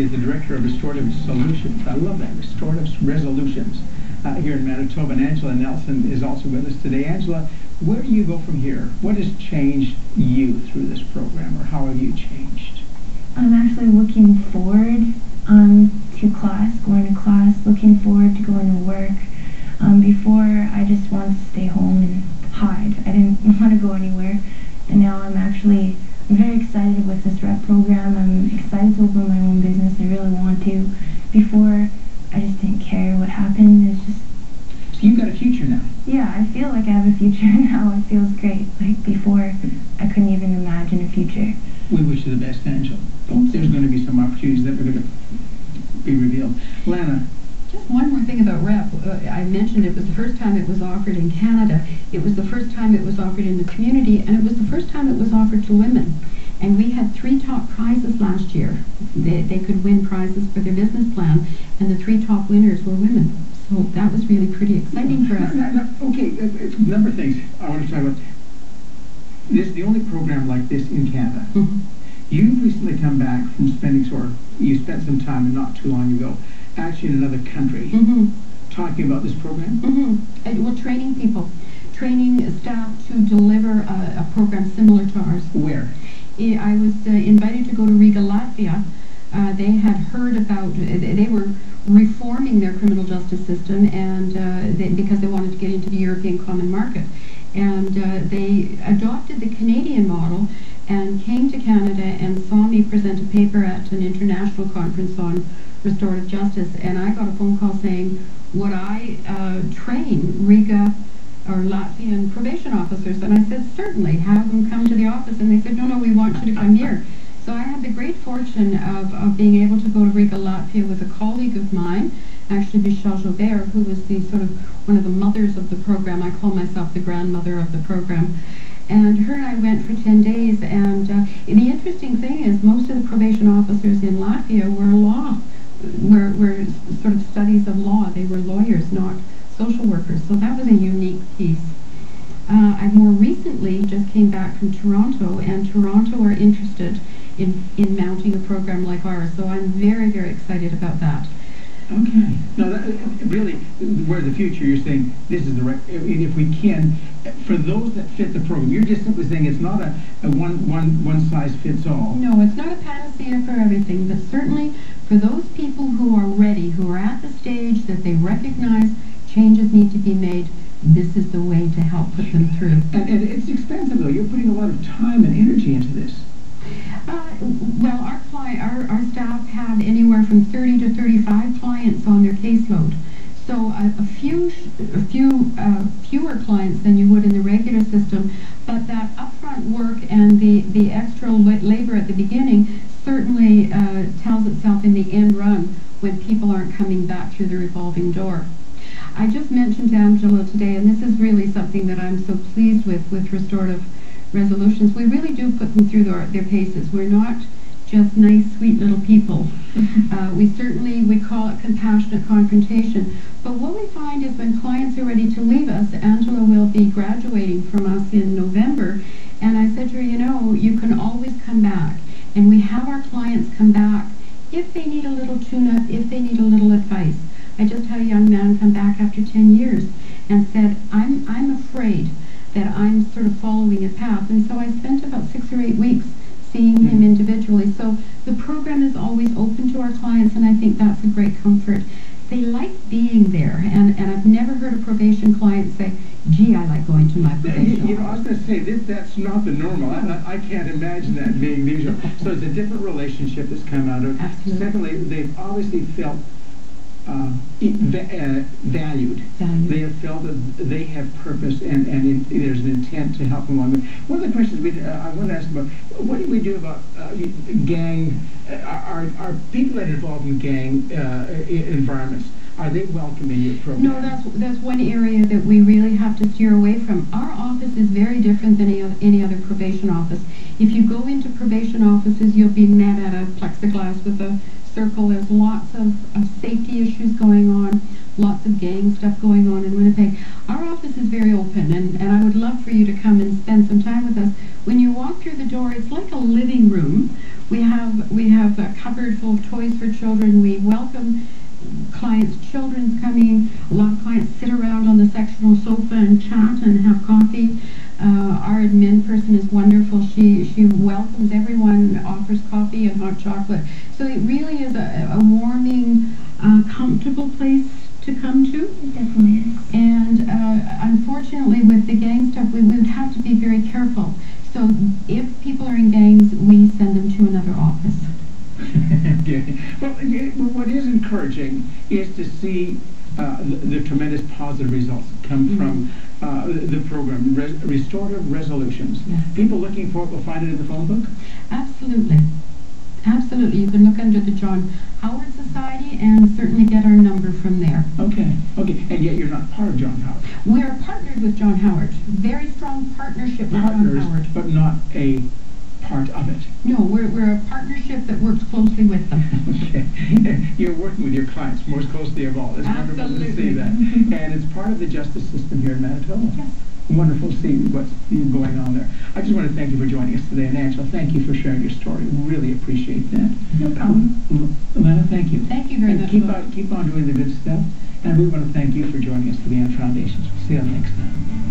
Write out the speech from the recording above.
is the Director of Restorative Solutions. I love that, Restorative Resolutions, here in Manitoba. And Angela Nelson is also with us today. Angela, where do you go from here? What has changed you through this program, or how have you changed? I'm actually looking forward to class, going to class, looking forward to going to work. Before, I just wanted to stay home and hide. I didn't want to go anywhere. And now I'm very excited with this rep program. I'm excited to open my own business. I really want to. Before, I just didn't care what happened. It's just... So you've got a future now. Yeah, I feel like I have a future now. It feels great. Like before, I couldn't even imagine a future. We wish you the best, Angela. Thank you. There's going to be some opportunities that are going to be revealed. Lana. Just one more thing about REP. I mentioned it was the first time it was offered in Canada. It was the first time it was offered in the community, and it was the first time it was offered to women. And we had 3 top prizes last year. They could win prizes for their business plan, and the 3 top winners were women. So that was really pretty exciting for us. Okay, a number of things I want to talk about. This is the only program like this in Canada. Mm-hmm. You've recently come back from you spent some time not too long ago, actually in another country, talking about this program? Well, training people, training staff to deliver a program similar to ours. Where? I was invited to go to Riga, Latvia. They had heard about, they were reforming their criminal justice system, and because they wanted to get into the European Common Market. And they adopted the Canadian model and came to Canada and saw me present a paper at an international conference on restorative justice. And I got a phone call saying, would I train Riga or Latvian probation officers? And I said, certainly, have them come to the office. And they said, no, we want you to come here. So I had the great fortune of being able to go to Riga, Latvia with a colleague of mine, actually Michelle Joubert, who was the sort of one of the mothers of the program. I call myself the grandmother of the program. And her and I went for 10 days, and the interesting thing is most of the probation officers in Latvia were sort of studies of law. They were lawyers, not social workers. So that was a unique piece. I more recently just came back from Toronto, and Toronto are interested in mounting a program like ours. So I'm very, very excited about that. Okay. No, really, where the future, you're saying this is the right, if we can, for those that fit the program, you're just simply saying it's not a one size fits all. No, it's not a panacea for everything, but certainly for those people who are ready, who are at the stage that they recognize changes need to be made, this is the way to help put them through. And it's expensive, though. You're putting a lot of time and energy into this. Well, our staff have anywhere from 30 to 35 clients on their caseload. So fewer clients than you would in the regular system, but that upfront work and the extra labor at the beginning certainly tells itself in the end run when people aren't coming back through the revolving door. I just mentioned Angela today, and this is really something that I'm so pleased with restorative resolutions. We really do put them through their paces. We're not just nice, sweet little people. We call it compassionate confrontation. But what we find is when clients are ready to leave us, Angela will be graduating from us in November, and I said to her, you know, you can always come back. And we have our clients come back if they need a little tune-up, if they need a little advice. I just had a young man come back after 10 years and said, I'm afraid that I'm sort of following a path. And so I spent about 6 or 8 weeks seeing him individually. So the program is always open to our clients, and I think that's a great comfort. They like being there, and I've never heard a probation client say, gee, I like going to my probation office. I was going to say, that's not the normal. I can't imagine that being the usual. So it's a different relationship that's come out of it. Absolutely. Secondly, they've obviously felt valued. They have felt that they have purpose, and there's an intent to help them along. One of the questions I want to ask about, what do we do about gang, are people that are involved in gang environments, are they welcome in your program? No, that's one area that we really have to steer away from. Our office is very different than any other probation office. If you go into probation offices, you'll be met at a plexiglass with a circle. There's lots of safety issues going on, lots of gang stuff going on in Winnipeg. Our office is very open, and I would love for you to come and spend some time with us. When you walk through the door, it's like a living room. We have a cupboard full of toys for children. We welcome clients' children coming. A lot of clients sit around on the sectional sofa and chat and have coffee. Our admin person is wonderful. She welcomes everyone, offers coffee and hot chocolate. So it really is a warming, comfortable place to come to. It definitely is. And unfortunately, with the gang stuff, we would have to be very careful. So if people are in gangs, we send them to another office. Okay. Well, what is encouraging is to see the tremendous positive results come from the program, Restorative Resolutions. Yes. People looking for it will find it in the phone book? Absolutely. Absolutely. You can look under the John Howard Society and certainly get our number from there. Okay, okay. And yet you're not part of John Howard. We are partnered with John Howard. Very strong partnership with John Howard. But not a part of it. No, we're a partnership that works closely with them. Okay. You're working with your clients most closely of all. It's wonderful to see that. And it's part of the justice system here in Manitoba. Yes. Wonderful to see what's going on there. I just want to thank you for joining us today. And Angela, thank you for sharing your story. Really appreciate that. No problem. Lana, thank you. Thank you very And much. keep on doing the good stuff. And we want to thank you for joining us for the Anne Foundation. See you next time.